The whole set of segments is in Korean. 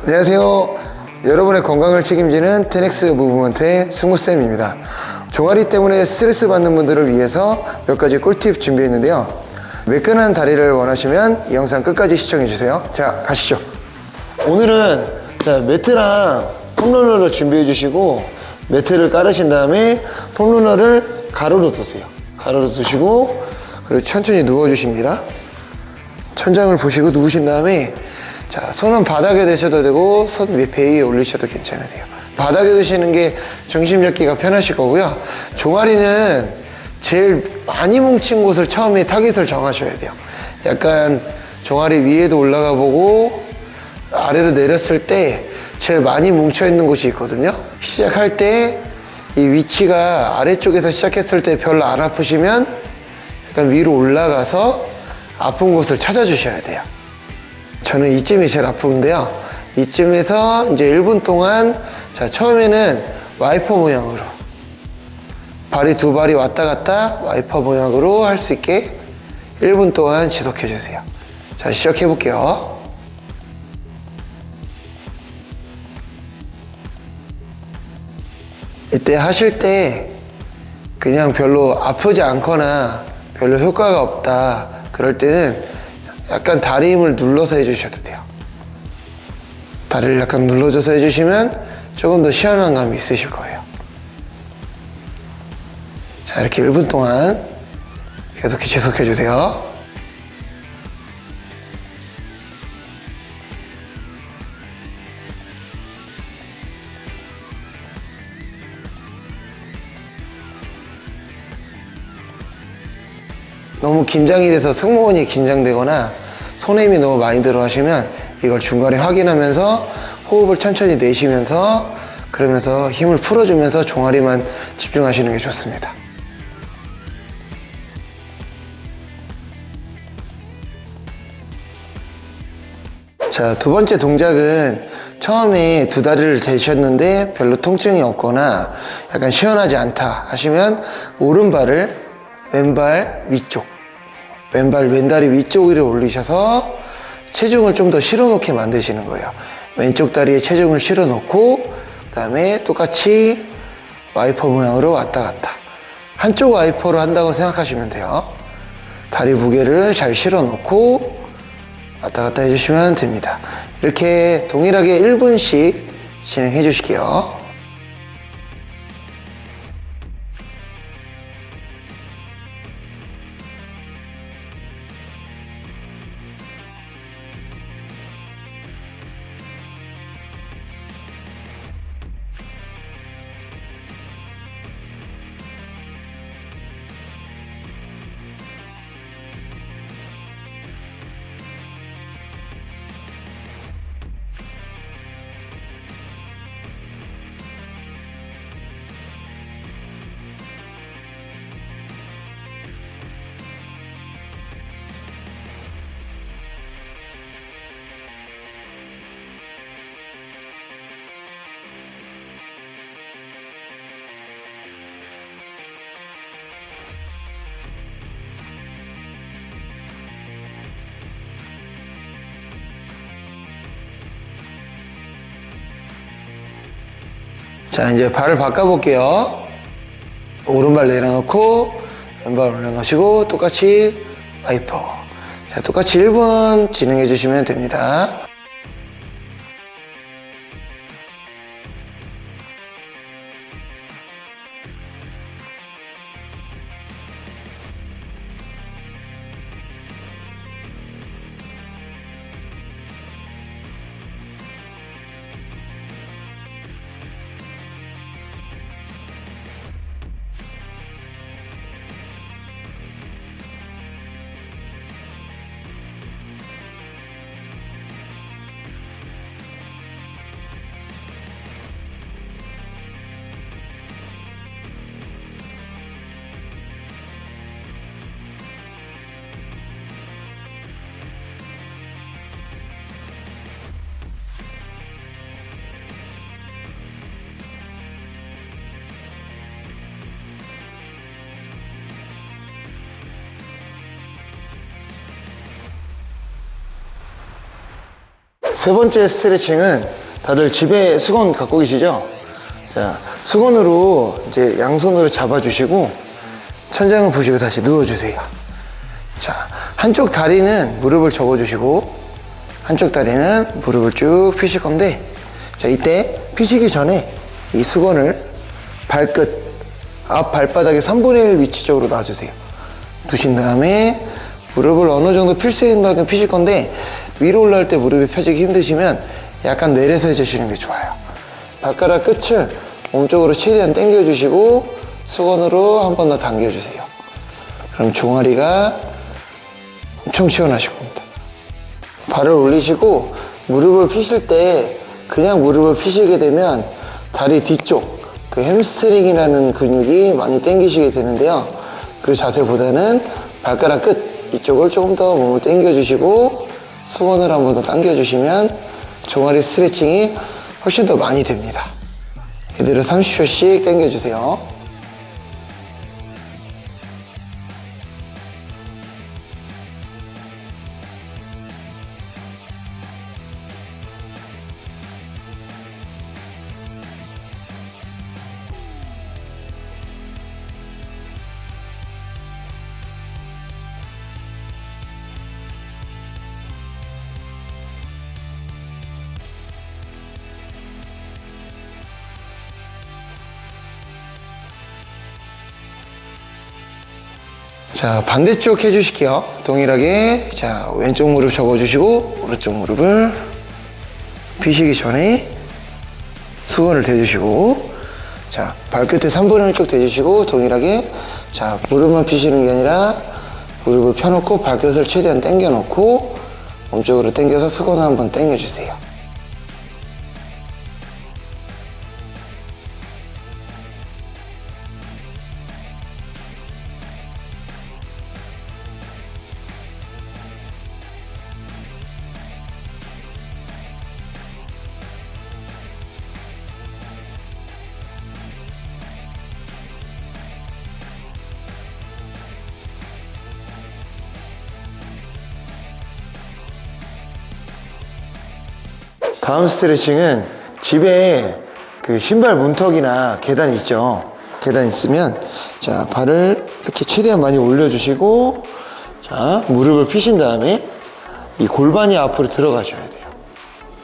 안녕하세요. 여러분의 건강을 책임지는 테넥스 무브먼트의 승무쌤입니다. 종아리 때문에 스트레스 받는 분들을 위해서 몇 가지 꿀팁 준비했는데요. 매끈한 다리를 원하시면 이 영상 끝까지 시청해주세요. 자, 가시죠. 오늘은 매트랑 폼롤러를 준비해 주시고, 매트를 깔으신 다음에 폼롤러를 가로로 두세요. 가로로 두시고, 그리고 천천히 누워주십니다. 천장을 보시고 누우신 다음에, 자, 손은 바닥에 대셔도 되고 손 배 위에 올리셔도 괜찮으세요. 바닥에 두시는 게 중심 잡기가 편하실 거고요. 종아리는 제일 많이 뭉친 곳을 처음에 타깃을 정하셔야 돼요. 약간 종아리 위에도 올라가 보고 아래로 내렸을 때 제일 많이 뭉쳐 있는 곳이 있거든요. 시작할 때 이 위치가 아래쪽에서 시작했을 때 별로 안 아프시면 약간 위로 올라가서 아픈 곳을 찾아주셔야 돼요. 저는 이쯤이 제일 아픈데요. 이쯤에서 이제 1분 동안, 자, 처음에는 와이퍼 모양으로, 두 발이 왔다 갔다 와이퍼 모양으로 할 수 있게 1분 동안 지속해 주세요. 자, 시작해 볼게요. 이때 하실 때 그냥 별로 아프지 않거나 별로 효과가 없다, 그럴 때는 약간 다리 힘을 눌러서 해주셔도 돼요. 다리를 약간 눌러줘서 해주시면 조금 더 시원한 감이 있으실 거예요. 자, 이렇게 1분 동안 계속 지속해주세요. 너무 긴장이 돼서 승모근이 긴장되거나 손에 힘이 너무 많이 들어 하시면 이걸 중간에 확인하면서 호흡을 천천히 내쉬면서, 그러면서 힘을 풀어주면서 종아리만 집중하시는 게 좋습니다. 자, 두 번째 동작은 처음에 두 다리를 대셨는데 별로 통증이 없거나 약간 시원하지 않다 하시면 오른발을 왼발 위쪽, 왼다리 위쪽으로 올리셔서 체중을 좀 더 실어 놓게 만드시는 거예요. 왼쪽 다리에 체중을 실어 놓고, 그 다음에 똑같이 와이퍼 모양으로 왔다 갔다. 한쪽 와이퍼로 한다고 생각하시면 돼요. 다리 무게를 잘 실어 놓고 왔다 갔다 해주시면 됩니다. 이렇게 동일하게 1분씩 진행해 주실게요. 자, 이제 발을 바꿔볼게요. 오른발 내려놓고 왼발 올려놓으시고 똑같이 와이퍼. 자, 똑같이 1분 진행해 주시면 됩니다. 세 번째 스트레칭은 다들 집에 수건 갖고 계시죠? 자, 수건으로 이제 양손으로 잡아주시고 천장을 보시고 다시 누워주세요. 자, 한쪽 다리는 무릎을 접어주시고 한쪽 다리는 무릎을 쭉 펴실 건데, 자, 이때 피시기 전에 이 수건을 발끝, 앞 발바닥의 3분의 1 위치 쪽으로 놔주세요. 두신 다음에 무릎을 어느 정도 필 수 있는 만큼 피실 건데, 위로 올라올 때 무릎이 펴지기 힘드시면 약간 내려서 해주시는 게 좋아요. 발가락 끝을 몸쪽으로 최대한 당겨주시고 수건으로 한 번 더 당겨주세요. 그럼 종아리가 엄청 시원하실 겁니다. 발을 올리시고 무릎을 피실 때 그냥 무릎을 피시게 되면 다리 뒤쪽 그 햄스트링이라는 근육이 많이 당기시게 되는데요. 그 자세보다는 발가락 끝 이쪽을 조금 더 몸을 당겨주시고 수건을 한 번 더 당겨주시면 종아리 스트레칭이 훨씬 더 많이 됩니다. 이대로 30초씩 당겨주세요. 자, 반대쪽 해주실게요. 동일하게. 자, 왼쪽 무릎 접어주시고 오른쪽 무릎을 피시기 전에 수건을 대주시고, 자, 발끝에 3분의 1 쪽 대주시고 동일하게. 자, 무릎만 피시는 게 아니라 무릎을 펴놓고 발끝을 최대한 당겨 놓고 몸쪽으로 당겨서 수건을 한번 당겨주세요. 다음 스트레칭은 집에 그 신발 문턱이나 계단 있죠. 계단 있으면, 자, 발을 이렇게 최대한 많이 올려주시고, 자, 무릎을 펴신 다음에 이 골반이 앞으로 들어가셔야 돼요.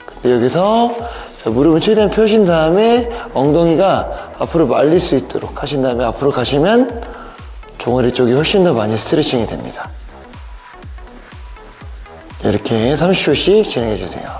근데 여기서 자, 무릎을 최대한 펴신 다음에 엉덩이가 앞으로 말릴 수 있도록 하신 다음에 앞으로 가시면 종아리 쪽이 훨씬 더 많이 스트레칭이 됩니다. 이렇게 30초씩 진행해 주세요.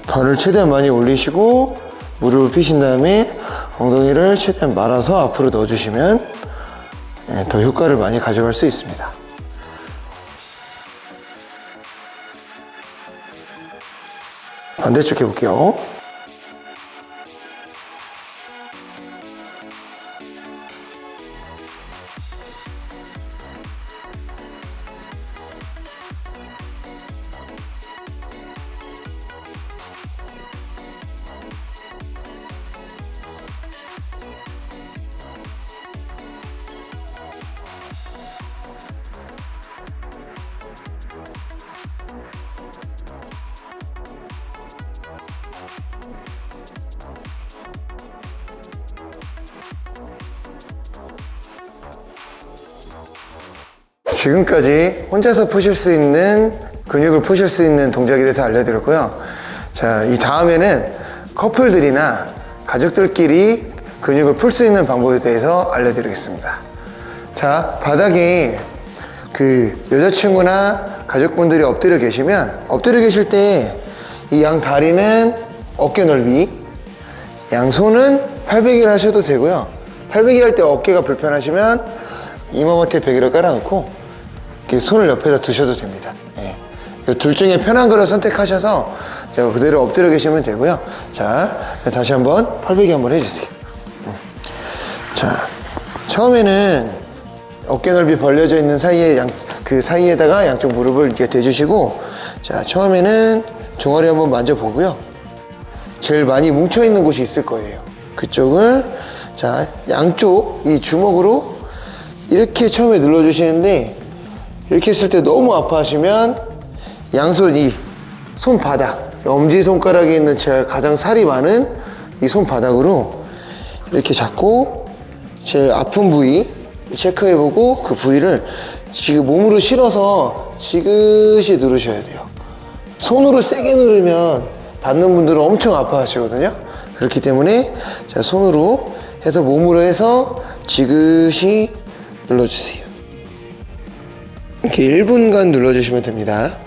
발을 최대한 많이 올리시고 무릎을 펴신 다음에 엉덩이를 최대한 말아서 앞으로 넣어주시면 더 효과를 많이 가져갈 수 있습니다. 반대쪽 해볼게요. 지금까지 혼자서 푸실 수 있는 근육을 푸실 수 있는 동작에 대해서 알려드렸고요. 자, 이 다음에는 커플들이나 가족들끼리 근육을 풀 수 있는 방법에 대해서 알려드리겠습니다. 자, 바닥에 그 여자친구나 가족분들이 엎드려 계시면 엎드려 계실 때 이 양 다리는 어깨 넓이, 양손은 팔베기를 하셔도 되고요. 팔베기 할 때 어깨가 불편하시면 이마 밑에 베개를 깔아놓고 이렇게 손을 옆에다 두셔도 됩니다. 예. 둘 중에 편한 거를 선택하셔서 그대로 엎드려 계시면 되고요. 자, 다시 한번 팔베기 한번 해주세요. 자, 처음에는 어깨 넓이 벌려져 있는 사이에 그 사이에다가 양쪽 무릎을 이렇게 대주시고, 자, 처음에는 종아리 한번 만져보고요. 제일 많이 뭉쳐있는 곳이 있을 거예요. 그쪽을 자, 양쪽 이 주먹으로 이렇게 처음에 눌러주시는데, 이렇게 했을 때 너무 아파하시면 양손 이 손바닥, 엄지손가락에 있는 제일 가장 살이 많은 이 손바닥으로 이렇게 잡고 제일 아픈 부위 체크해보고, 그 부위를 지금 몸으로 실어서 지그시 누르셔야 돼요. 손으로 세게 누르면 받는 분들은 엄청 아파하시거든요. 그렇기 때문에 자, 손으로 해서 몸으로 해서 지그시 눌러주세요. 이렇게 1분간 눌러주시면 됩니다.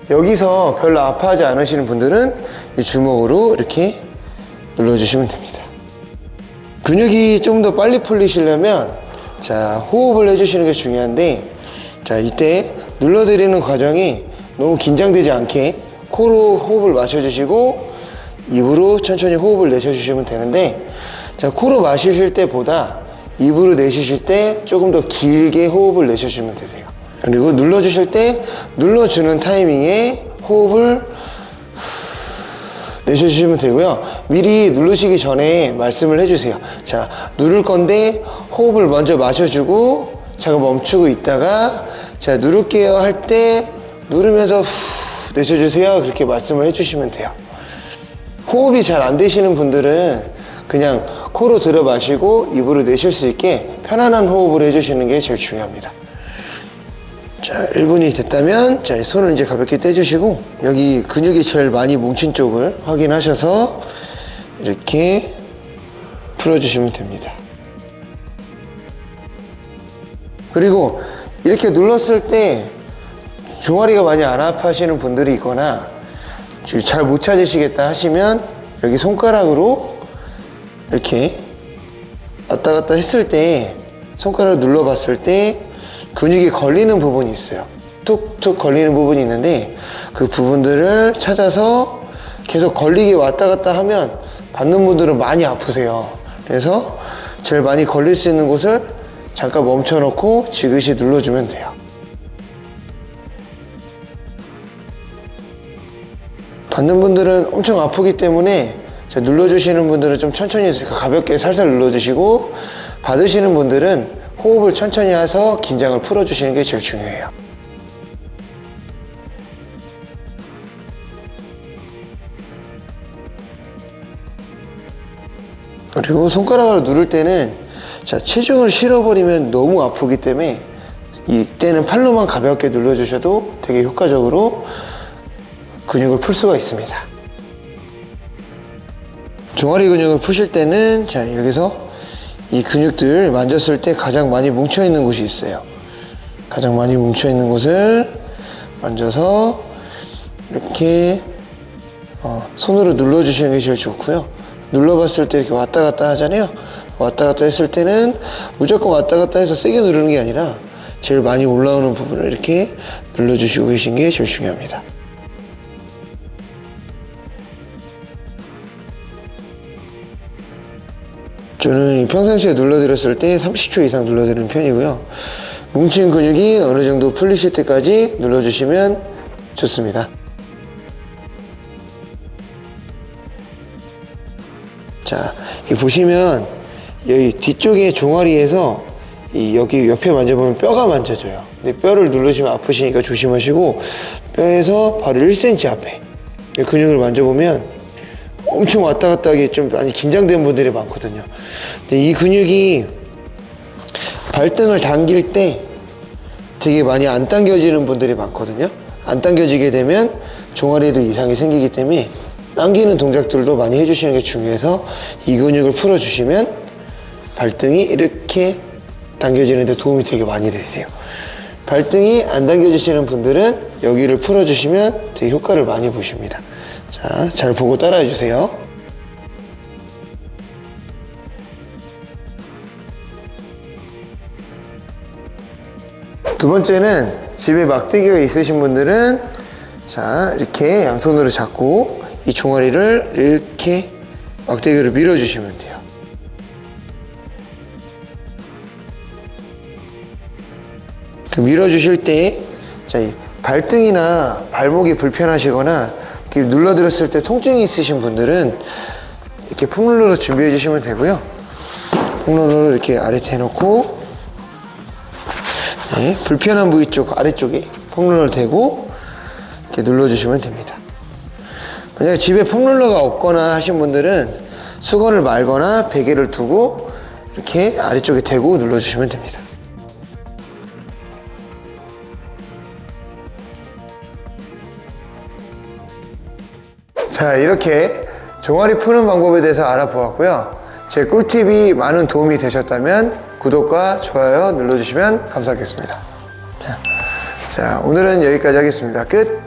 여기서 별로 아파하지 않으시는 분들은 이 주먹으로 이렇게 눌러주시면 됩니다. 근육이 좀 더 빨리 풀리시려면 자, 호흡을 해주시는 게 중요한데, 자, 이때 눌러드리는 과정이 너무 긴장되지 않게 코로 호흡을 마셔주시고 입으로 천천히 호흡을 내쉬셔주시면 되는데, 자, 코로 마시실 때보다 입으로 내쉬실 때 조금 더 길게 호흡을 내쉬시면 되세요. 그리고 눌러주실 때 눌러주는 타이밍에 호흡을 내쉬시면 되고요. 미리 누르시기 전에 말씀을 해주세요. 자, 누를 건데 호흡을 먼저 마셔주고 잠깐 멈추고 있다가 자, 누를게요 할 때 누르면서 내쉬어주세요. 그렇게 말씀을 해주시면 돼요. 호흡이 잘 안 되시는 분들은 그냥 코로 들어 마시고 입으로 내쉴 수 있게 편안한 호흡을 해주시는 게 제일 중요합니다. 자, 1분이 됐다면 자, 손을 이제 가볍게 떼주시고 여기 근육이 제일 많이 뭉친 쪽을 확인하셔서 이렇게 풀어주시면 됩니다. 그리고 이렇게 눌렀을 때 종아리가 많이 안 아파하시는 분들이 있거나 잘 못 찾으시겠다 하시면 여기 손가락으로 이렇게 왔다 갔다 했을 때 손가락을 눌러봤을 때 근육이 걸리는 부분이 있어요. 툭툭 걸리는 부분이 있는데 그 부분들을 찾아서 계속 걸리게 왔다 갔다 하면 받는 분들은 많이 아프세요. 그래서 제일 많이 걸릴 수 있는 곳을 잠깐 멈춰 놓고 지그시 눌러주면 돼요. 받는 분들은 엄청 아프기 때문에 눌러주시는 분들은 좀 천천히 가볍게 살살 눌러주시고, 받으시는 분들은 호흡을 천천히 해서 긴장을 풀어주시는 게 제일 중요해요. 그리고 손가락으로 누를 때는 자, 체중을 실어버리면 너무 아프기 때문에 이때는 팔로만 가볍게 눌러주셔도 되게 효과적으로 근육을 풀 수가 있습니다. 종아리 근육을 푸실 때는 자, 여기서 이 근육들 만졌을 때 가장 많이 뭉쳐있는 곳이 있어요. 가장 많이 뭉쳐있는 곳을 만져서 이렇게 손으로 눌러주시는 게 제일 좋고요. 눌러봤을 때 이렇게 왔다 갔다 하잖아요. 왔다 갔다 했을 때는 무조건 왔다 갔다 해서 세게 누르는 게 아니라 제일 많이 올라오는 부분을 이렇게 눌러주시고 계신 게 제일 중요합니다. 저는 평상시에 눌러드렸을 때 30초 이상 눌러드리는 편이고요. 뭉친 근육이 어느 정도 풀리실 때까지 눌러주시면 좋습니다. 자, 보시면 여기 뒤쪽에 종아리에서 여기 옆에 만져보면 뼈가 만져져요. 근데 뼈를 누르시면 아프시니까 조심하시고, 뼈에서 바로 1cm 앞에 근육을 만져보면 엄청 왔다 갔다 하게 좀 많이 긴장된 분들이 많거든요. 근데 이 근육이 발등을 당길 때 되게 많이 안 당겨지는 분들이 많거든요. 안 당겨지게 되면 종아리에도 이상이 생기기 때문에 당기는 동작들도 많이 해주시는 게 중요해서 이 근육을 풀어주시면 발등이 이렇게 당겨지는 데 도움이 되게 많이 되세요. 발등이 안 당겨지시는 분들은 여기를 풀어주시면 되게 효과를 많이 보십니다. 자, 잘 보고 따라해 주세요. 두 번째는 집에 막대기가 있으신 분들은 자, 이렇게 양손으로 잡고 이 종아리를 이렇게 막대기로 밀어주시면 돼요. 밀어주실 때 자, 발등이나 발목이 불편하시거나 이렇게 눌러드렸을 때 통증이 있으신 분들은 이렇게 폼롤러로 준비해 주시면 되고요. 폼롤러를 이렇게 아래에 해놓고 네, 불편한 부위 쪽 아래쪽에 폼롤러를 대고 이렇게 눌러주시면 됩니다. 만약에 집에 폼롤러가 없거나 하신 분들은 수건을 말거나 베개를 두고 이렇게 아래쪽에 대고 눌러주시면 됩니다. 자, 이렇게 종아리 푸는 방법에 대해서 알아보았고요. 제 꿀팁이 많은 도움이 되셨다면 구독과 좋아요 눌러주시면 감사하겠습니다. 자, 오늘은 여기까지 하겠습니다. 끝!